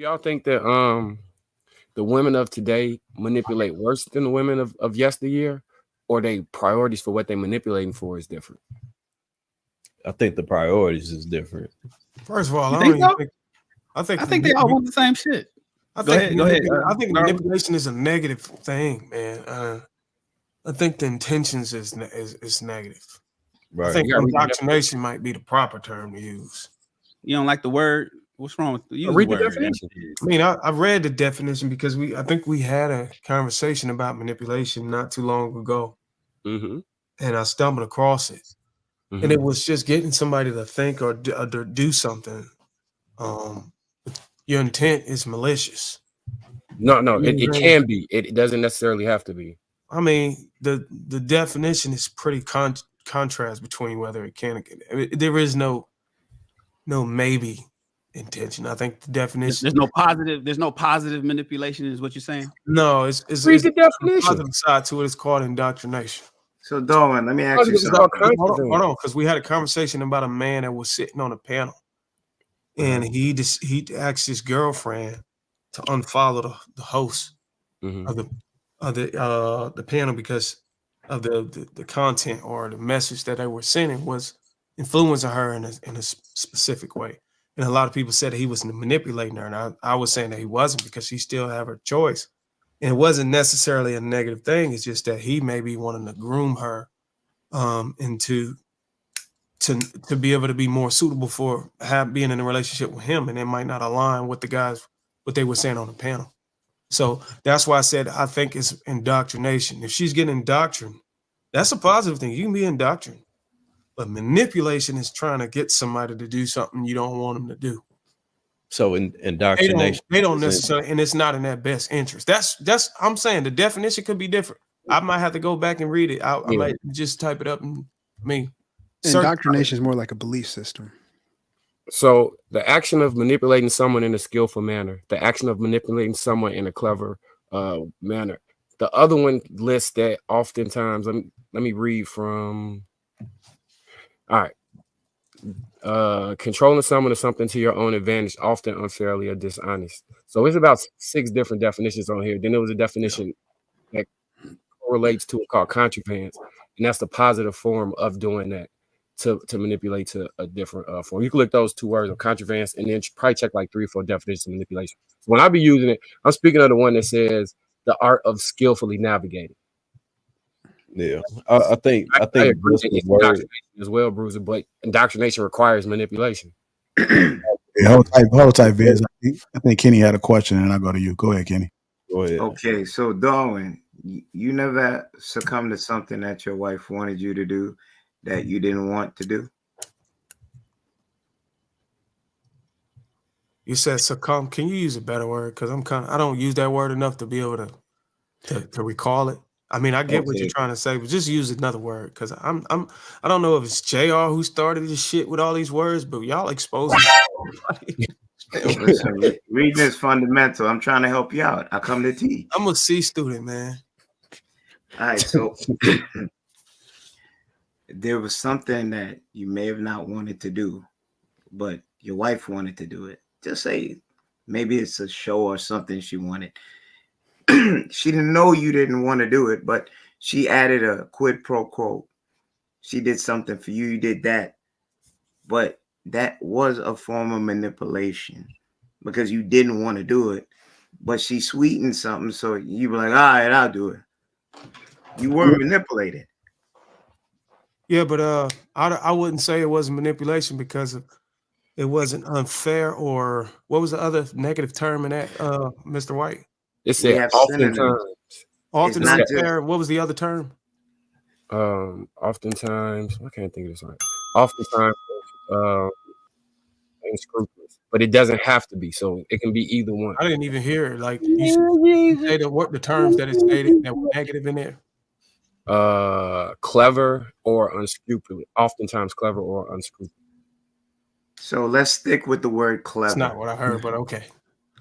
y'all think that the women of today manipulate worse than the women of yesteryear, or they priorities for what they manipulating for is different? I think the priorities is different. First of all, You I think don't even so? think. I think they all want the same shit. Go ahead. I think manipulation is a negative thing, man. I think the intentions is negative. I Right. think indoctrination might be the proper term to use. You don't like the word? What's wrong with use Read the the word? definition. I mean, I read the definition because I think we had a conversation about manipulation not too long ago, and I stumbled across it, and it was just getting somebody to think or do something. Your intent is malicious. No, it can be. It doesn't necessarily have to be. I mean, the definition is pretty contrast between whether it can. I mean, there is no maybe intention. I think the definition. There's no positive manipulation, is what you're saying. No, it's read the definition. Positive side to it. It's called indoctrination. So, Darwin, let me ask you something. Hold on, because we had a conversation about a man that was sitting on a panel, and he asked his girlfriend to unfollow the host of the panel because of the content or the message that they were sending was influencing her in a specific way. And a lot of people said that he was manipulating her, and I was saying that he wasn't because she still have her choice. And it wasn't necessarily a negative thing. It's just that he maybe wanted to groom her into to be able to be more suitable for being in a relationship with him, and it might not align with what they were saying on the panel. So that's why I said I think it's indoctrination. If she's getting indoctrined, that's a positive thing. You can be indoctrined, but manipulation is trying to get somebody to do something you don't want them to do. So indoctrination, they don't necessarily, and it's not in their best interest. That's I'm saying the definition could be different. I might have to go back and read it. I might just type it up and indoctrination is more like a belief system. So the action of manipulating someone in a skillful manner, the action of manipulating someone in a clever manner. The other one lists that oftentimes. Let me read from. All right. Controlling someone or something to your own advantage, often unfairly or dishonest. So it's about 6 different definitions on here. Then there was a definition that correlates to it called contravance, and that's the positive form of doing that to manipulate to a different form. You can look those 2 words of contravance and then probably check like 3 or 4 definitions of manipulation. So when I be using it, I'm speaking of the one that says the art of skillfully navigating. Yeah, I think agree indoctrination as well, Bruiser, but indoctrination requires manipulation. Hold tight, Viz. I think Kenny had a question, and I'll go to you. Go ahead, Kenny. Go ahead. Okay, so Darwin, you never succumbed to something that your wife wanted you to do that you didn't want to do? You said succumb. Can you use a better word? Because I don't use that word enough to be able to recall it. I mean, I get what you're trying to say, but just use another word because I don't know if it's JR who started this shit with all these words, but y'all exposing everybody. Listen, reading is fundamental. I'm trying to help you out. I come to teach. I'm a C student, man. All right, so there was something that you may have not wanted to do, but your wife wanted to do it. Just say maybe it's a show or something she wanted. She didn't know you didn't want to do it, but she added a quid pro quo. She did something for you. You did that. But that was a form of manipulation because you didn't want to do it, but she sweetened something. So you were like, all right, I'll do it. You were manipulated. Yeah, but I wouldn't say it wasn't manipulation because it wasn't unfair, or what was the other negative term in that, Mr. White? It said oftentimes. Often unfair. What was the other term? Oftentimes, I can't think of this right. Oftentimes, unscrupulous, but it doesn't have to be. So it can be either one. I didn't even hear it. Like you say the terms that it stated that were negative in there. Clever or unscrupulous. Oftentimes, clever or unscrupulous. So let's stick with the word clever. That's not what I heard, but okay.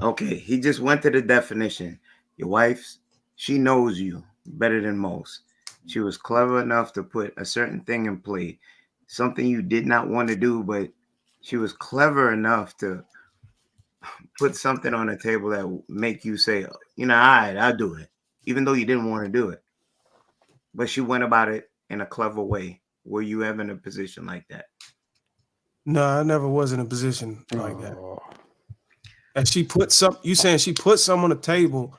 Okay, he just went to the definition. Your wife, she knows you better than most. She was clever enough to put a certain thing in play, something you did not want to do, but she was clever enough to put something on the table that will make you say, you know, all right, I'll do it, even though you didn't want to do it, but she went about it in a clever way. Were you ever in a position like that? No, I never was in a position like that. And she put some. You saying she put some on the table?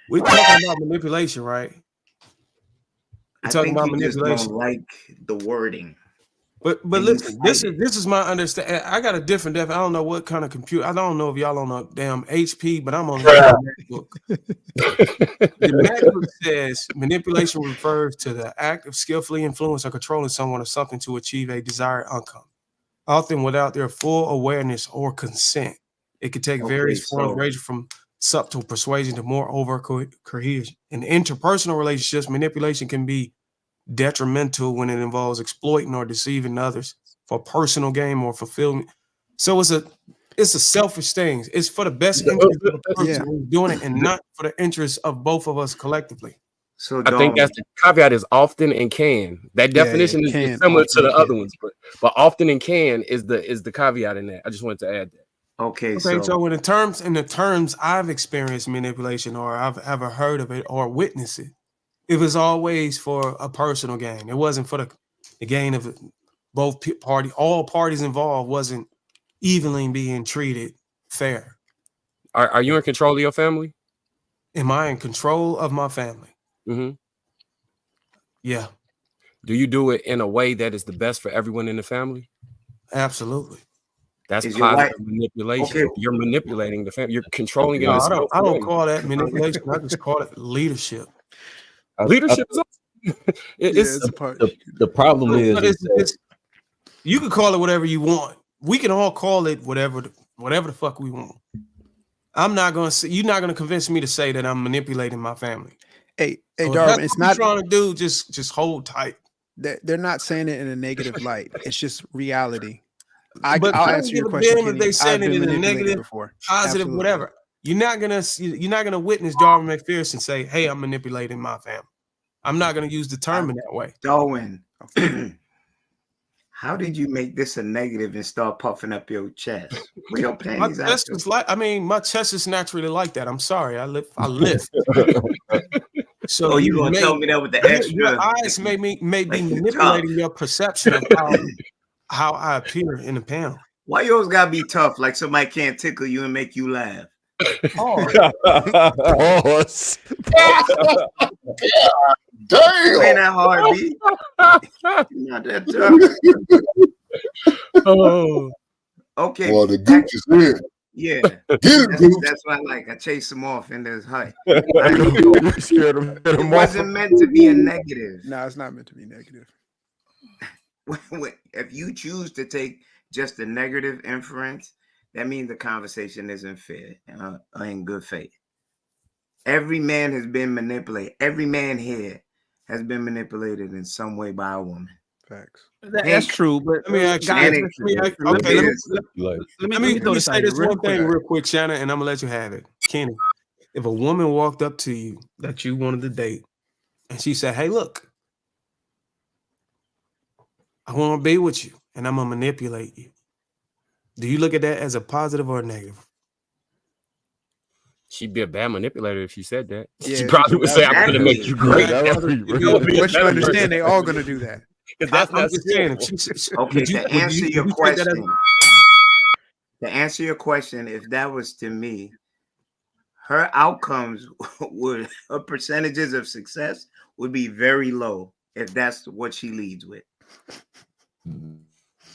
We're talking about manipulation, right? We're talking about manipulation. Just don't like the wording. But listen, this is my understanding. I got a different I don't know what kind of computer. I don't know if y'all on a damn HP, but I'm on a MacBook. The MacBook says manipulation refers to the act of skillfully influencing or controlling someone or something to achieve a desired outcome, often without their full awareness or consent. It could take various forms, ranging from subtle persuasion to more overt coercion. In interpersonal relationships, manipulation can be detrimental when it involves exploiting or deceiving others for personal gain or fulfillment. So it's a selfish thing. It's for the best interest of the person who's doing it, and not for the interest of both of us collectively. So I think that's the caveat is often and can. That definition is similar to the other ones, but often and can is the caveat in that. I just wanted to add that. Okay. So in the terms I've experienced manipulation, or I've ever heard of it or witnessed it, it was always for a personal gain. It wasn't for the gain of both parties. All parties involved wasn't evenly being treated fair. Are you in control of your family? Am I in control of my family? Mm-hmm. Yeah. Do you do it in a way that is the best for everyone in the family? Absolutely. That's positive manipulation. Okay. You're manipulating the family. You're controlling it. I don't call that manipulation. I just call it leadership. Leadership is it's a part. The problem is you can call it whatever you want. We can all call it whatever the fuck we want. I'm not gonna say, you're not gonna convince me to say that I'm manipulating my family. Hey, Darwin, it's not trying to do. Just hold tight. They're not saying it in a negative light. It's just reality. I'll answer your question. If they saying it in a negative, before. Positive, absolutely. Whatever. You're not gonna witness Darwin McPherson say, "Hey, I'm manipulating my family." I'm not gonna use the term in that way. Darwin, how did you make this a negative and start puffing up your chest? My chest is my chest is naturally like that. I'm sorry, I lift. So you gonna tell me that with the extra? Your eyes may be manipulating your perception of how I appear in the panel. Why you always gotta be tough? Like somebody can't tickle you and make you laugh. Damn. Ain't that hard, B? Not that tough. Oh. Okay. Well, the gooch is in. Yeah. That's why I chase them off in this hut. It wasn't meant to be a negative. No, it's not meant to be negative. If you choose to take just the negative inference, that means the conversation isn't fair in good faith. Every man has been manipulated. Every man here has been manipulated in some way by a woman. Facts. That's true, but let me ask you. Let me say this one thing real quick, Shannon, and I'm gonna let you have it. Kenny, if a woman walked up to you that you wanted to date, and she said, "Hey, look, I want to be with you, and I'm gonna manipulate you," do you look at that as a positive or a negative? She'd be a bad manipulator if she said that. Yeah, she probably would say, "I'm going to make you great." But you understand, they all going to do that. That's not saying. Okay, to answer your question, if that was to me, her outcomes her percentages of success would be very low if that's what she leads with.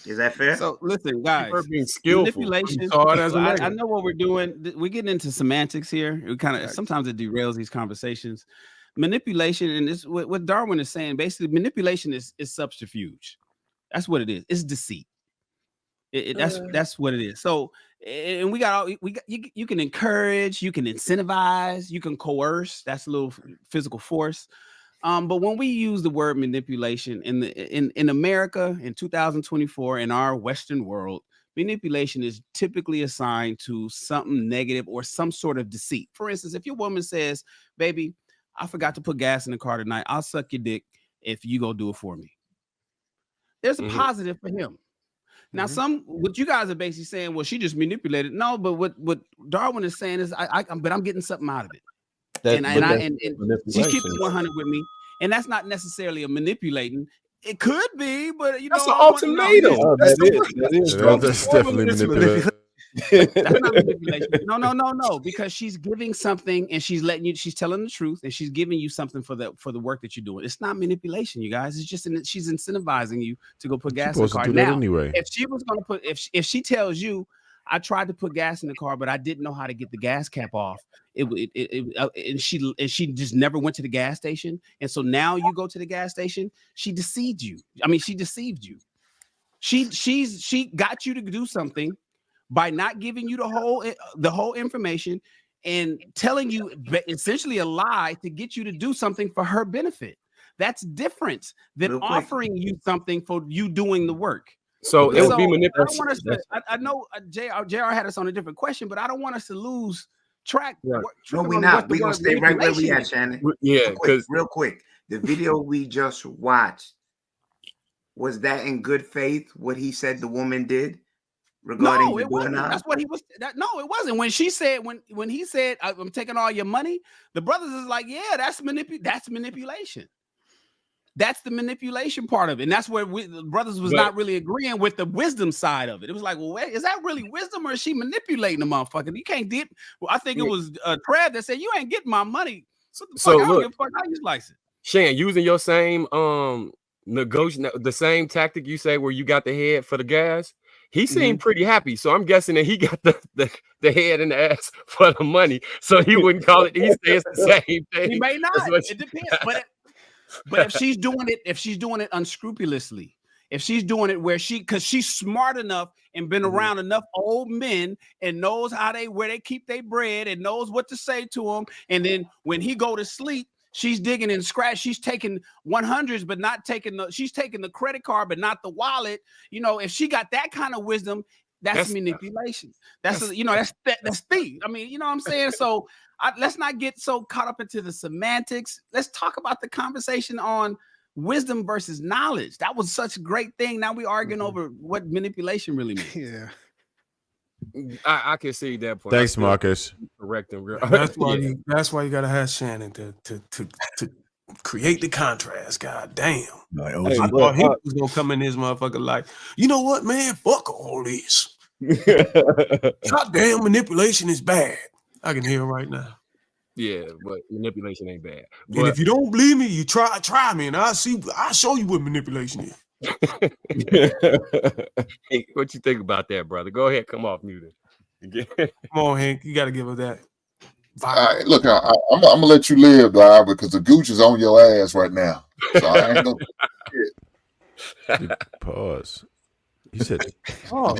Is that fair? So listen, guys, being skillful. Manipulation. I know what we're doing. We're getting into semantics here. We kind of sometimes it derails these conversations. Manipulation, and this what Darwin is saying. Basically, manipulation is subterfuge. That's what it is. It's deceit. That's what it is. So, and you can encourage, you can incentivize, you can coerce. That's a little physical force. But when we use the word manipulation in America in 2024 in our Western world, manipulation is typically assigned to something negative or some sort of deceit. For instance, if your woman says, "Baby, I forgot to put gas in the car tonight. I'll suck your dick if you go do it for me." There's a positive for him. Now, what you guys are basically saying, well, she just manipulated. No, but what Darwin is saying is, but I'm getting something out of it. And she's keeping 100 with me, and that's not necessarily a manipulating. It could be, but that's an ultimatum. That's definitely manipulating. That's not manipulation. No, because she's giving something and she's telling the truth and she's giving you something for the work that you're doing. It's not manipulation, you guys. It's just she's incentivizing you to go put gas in the car. Now, anyway, if she was going to put, if she tells you, I tried to put gas in the car, but I didn't know how to get the gas cap off. And she just never went to the gas station. And so now you go to the gas station. She deceived you. I mean, she deceived you. She got you to do something by not giving you the whole information and telling you essentially a lie to get you to do something for her benefit. That's different than offering you something for you doing the work. So it would be manipulation. I know JR had us on a different question, but I don't want us to lose track. Right. No, we're not. We're going to stay right where we at, Shannon. Yeah, real quick. The video we just watched, was that in good faith what he said the woman did? Regarding no, it wasn't. That's what he was. No, it wasn't. When she said, when he said, "I'm taking all your money," the brothers is like, "Yeah, that's manipulation. That's the manipulation part of it." And that's where the brothers was not really agreeing with the wisdom side of it. It was like, well, wait, is that really wisdom or is she manipulating the motherfucker? You can't get. Well, I think it was Trev that said, "You ain't getting my money." So look, how you slice it? Shan, using your same the same tactic you say where you got the head for the gas. He seemed pretty happy, so I'm guessing that he got the head and the ass for the money, so he wouldn't call it. He says the same thing. He may not. It depends. But if she's doing it unscrupulously, if she's doing it because she's smart enough and been around enough old men and knows where they keep their bread and knows what to say to them, and then when he go to sleep, she's digging in scratch. She's taking 100s, but not taking she's taking the credit card, but not the wallet. You know, if she got that kind of wisdom, that's manipulation. That's thief. I mean, you know what I'm saying? So let's not get so caught up into the semantics. Let's talk about the conversation on wisdom versus knowledge. That was such a great thing. Now we're arguing over what manipulation really means. Yeah. I can see that point. Thanks, Marcus. Correct and real. That's why you gotta have Shannon to create the contrast. God damn. I thought he was gonna come in his motherfucker like, you know what, man? Fuck all this. Goddamn manipulation is bad. I can hear him right now. Yeah, but manipulation ain't bad. And if you don't believe me, you try me, and I'll show you what manipulation is. Hey, what you think about that, brother? Go ahead, come off mute. Come on, Hank, you got to give us that. Look, I'm gonna let you live, Bob, because the gooch is on your ass right now. So I ain't gonna pause. He said, "Oh,